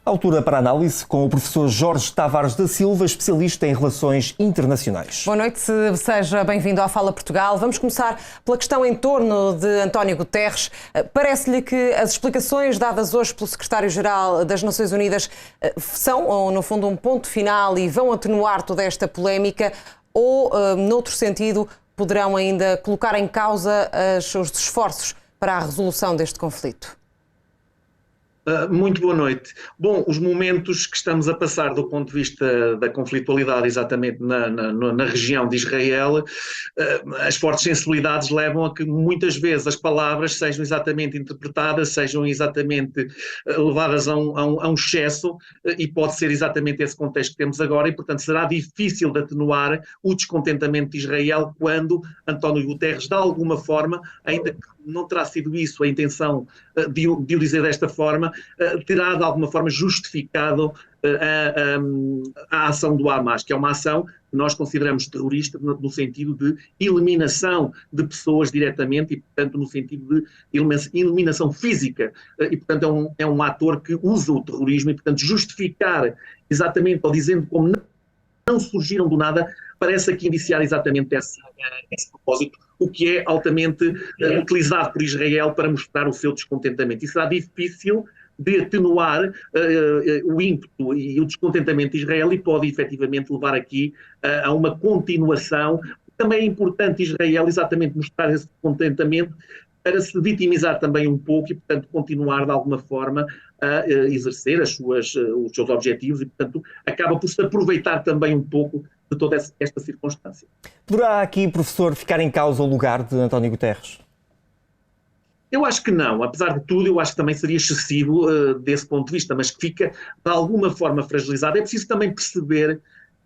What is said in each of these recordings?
Altura para análise com o professor Jorge Tavares da Silva, especialista em relações internacionais. Boa noite, seja bem-vindo à Fala Portugal. Vamos começar pela questão em torno de António Guterres. Parece-lhe que as explicações dadas hoje pelo secretário-geral das Nações Unidas são, ou, no fundo, um ponto final e vão atenuar toda esta polémica ou, noutro sentido, poderão ainda colocar em causa os esforços para a resolução deste conflito? Muito boa noite. Bom, os momentos que estamos a passar do ponto de vista da conflitualidade exatamente na região de Israel, as fortes sensibilidades levam a que muitas vezes as palavras sejam exatamente interpretadas, sejam exatamente levadas a um excesso, e pode ser exatamente esse contexto que temos agora, e portanto será difícil de atenuar o descontentamento de Israel quando António Guterres, de alguma forma, ainda que não terá sido isso a intenção de o dizer desta forma, terá de alguma forma justificado a ação do Hamas, que é uma ação que nós consideramos terrorista no sentido de eliminação de pessoas diretamente e, portanto, no sentido de eliminação física. E, portanto, é um ator que usa o terrorismo e, portanto, justificar exatamente, ou dizendo como não surgiram do nada, parece aqui iniciar exatamente esse propósito, o que é altamente utilizado por Israel para mostrar o seu descontentamento. E será difícil de atenuar o ímpeto e o descontentamento de Israel e pode efetivamente levar aqui a uma continuação. Também é importante Israel exatamente mostrar esse descontentamento para se vitimizar também um pouco e, portanto, continuar de alguma forma a exercer os seus objetivos e, portanto, acaba por se aproveitar também um pouco de toda esta circunstância. Poderá aqui, professor, ficar em causa o lugar de António Guterres? Eu acho que não, apesar de tudo, eu acho que também seria excessivo desse ponto de vista, mas que fica de alguma forma fragilizado. É preciso também perceber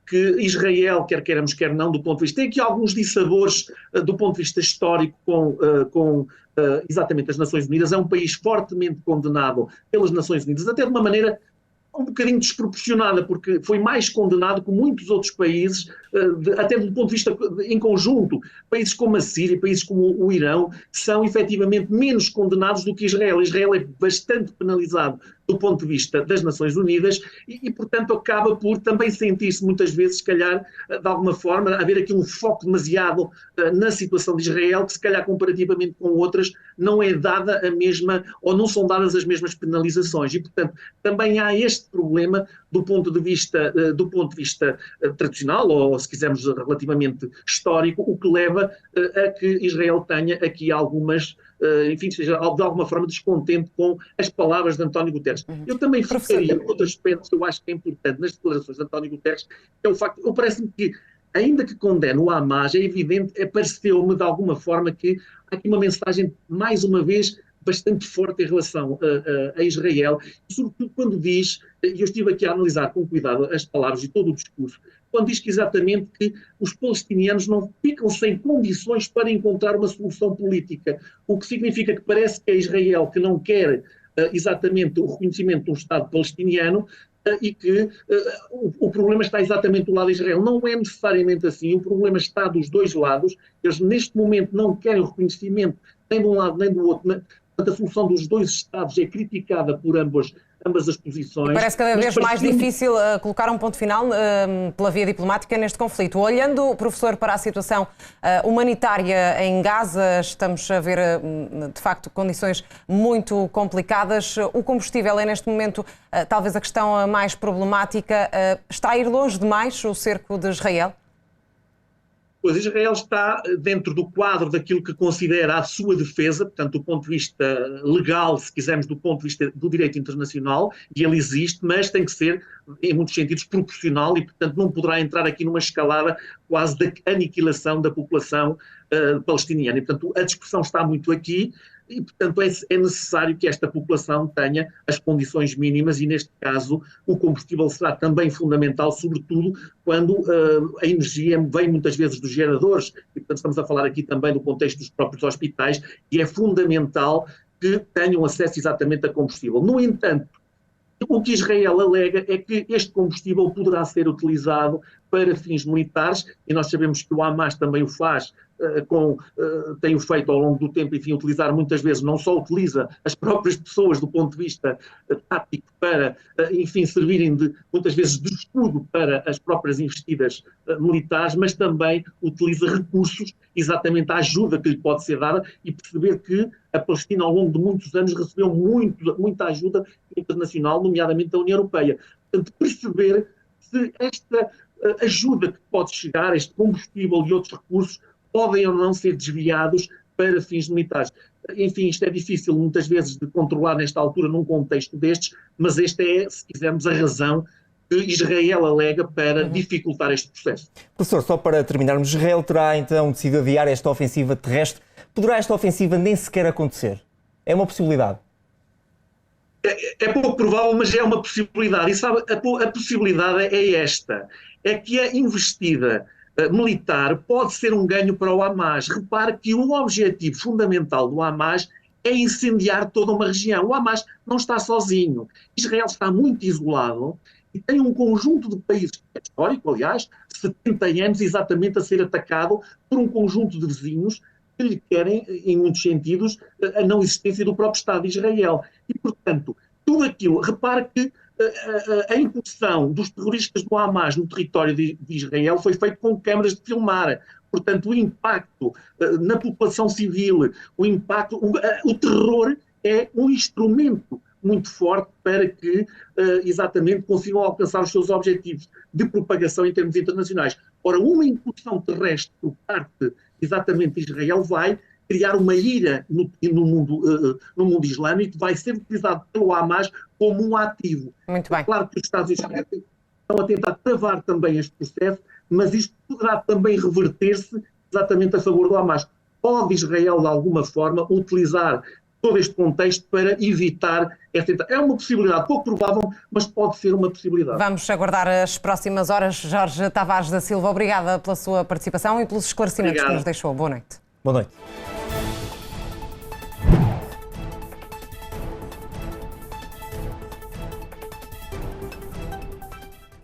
que Israel, quer queiramos, quer não, do ponto de vista, tem aqui alguns dissabores do ponto de vista histórico com exatamente as Nações Unidas. É um país fortemente condenado pelas Nações Unidas, até de uma maneira um bocadinho desproporcionada, porque foi mais condenado que muitos outros países, até do ponto de vista em conjunto. Países como a Síria, países como o Irão, são efetivamente menos condenados do que Israel. Israel é bastante penalizado do ponto de vista das Nações Unidas e, portanto, acaba por também sentir-se muitas vezes, se calhar, de alguma forma, haver aqui um foco demasiado na situação de Israel, que se calhar comparativamente com outras não é dada a mesma, ou não são dadas as mesmas penalizações. E, portanto, também há este problema do ponto de vista tradicional, ou se quisermos relativamente histórico, o que leva a que Israel tenha aqui algumas, enfim, seja de alguma forma descontente com as palavras de António Guterres. Eu também ficaria outro aspecto que eu acho que é importante nas declarações de António Guterres, que é o facto, eu parece-me que, ainda que condene o Hamas, é evidente, pareceu-me de alguma forma que há aqui uma mensagem, mais uma vez, bastante forte em relação a Israel, sobretudo quando diz, e eu estive aqui a analisar com cuidado as palavras e todo o discurso, quando diz que exatamente que os palestinianos não ficam sem condições para encontrar uma solução política, o que significa que parece que é Israel que não quer exatamente o reconhecimento de um Estado palestiniano, e que o problema está exatamente do lado de Israel. Não é necessariamente assim, o problema está dos dois lados. Eles neste momento não querem o reconhecimento nem de um lado nem do outro. A solução dos dois Estados é criticada por ambas as posições. E parece cada vez mais difícil colocar um ponto final pela via diplomática neste conflito. Olhando, professor, para a situação humanitária em Gaza, estamos a ver, de facto, condições muito complicadas. O combustível é, neste momento, talvez a questão mais problemática. Está a ir longe demais o cerco de Israel? Pois Israel está dentro do quadro daquilo que considera a sua defesa, portanto, do ponto de vista legal, se quisermos, do ponto de vista do direito internacional, e ele existe, mas tem que ser, em muitos sentidos, proporcional e, portanto, não poderá entrar aqui numa escalada quase de aniquilação da população palestiniana. E, portanto, a discussão está muito aqui e, portanto, é necessário que esta população tenha as condições mínimas e, neste caso, o combustível será também fundamental, sobretudo quando a energia vem muitas vezes dos geradores e, portanto, estamos a falar aqui também do contexto dos próprios hospitais e é fundamental que tenham acesso exatamente a combustível. No entanto, o que Israel alega é que este combustível poderá ser utilizado para fins militares, e nós sabemos que o Hamas também o faz, tem o feito ao longo do tempo, enfim, utilizar muitas vezes, não só utiliza as próprias pessoas do ponto de vista tático para, enfim, servirem muitas vezes de escudo para as próprias investidas militares, mas também utiliza recursos, exatamente a ajuda que lhe pode ser dada, e perceber que a Palestina ao longo de muitos anos recebeu muita ajuda internacional, nomeadamente da União Europeia. Portanto, perceber se esta ajuda que pode chegar, este combustível e outros recursos, podem ou não ser desviados para fins militares. Enfim, isto é difícil muitas vezes de controlar nesta altura num contexto destes, mas esta é, se quisermos, a razão que Israel alega para dificultar este processo. Professor, só para terminarmos, Israel terá então decidido adiar esta ofensiva terrestre. Poderá esta ofensiva nem sequer acontecer? É uma possibilidade? É pouco provável, mas é uma possibilidade. E sabe, a possibilidade é esta, é que a investida militar pode ser um ganho para o Hamas. Repare que o objetivo fundamental do Hamas é incendiar toda uma região. O Hamas não está sozinho. Israel está muito isolado e tem um conjunto de países, é histórico, aliás, 70 anos exatamente a ser atacado por um conjunto de vizinhos que lhe querem, em muitos sentidos, a não existência do próprio Estado de Israel. E, portanto, tudo aquilo, repare que a incursão dos terroristas do Hamas no território de Israel foi feito com câmaras de filmar. Portanto, o impacto na população civil, o terror é um instrumento muito forte para que, exatamente, consigam alcançar os seus objetivos de propagação em termos internacionais. Ora, uma incursão terrestre por parte, exatamente, de Israel vai criar uma ira no mundo islâmico, vai ser utilizado pelo Hamas como um ativo. Muito bem. Claro que os Estados Unidos estão a tentar travar também este processo, mas isto poderá também reverter-se exatamente a favor do Hamas. Pode Israel, de alguma forma, utilizar todo este contexto para evitar esta... É uma possibilidade, pouco provável, mas pode ser uma possibilidade. Vamos aguardar as próximas horas. Jorge Tavares da Silva, obrigada pela sua participação e pelos esclarecimentos que nos deixou. Boa noite. Boa noite.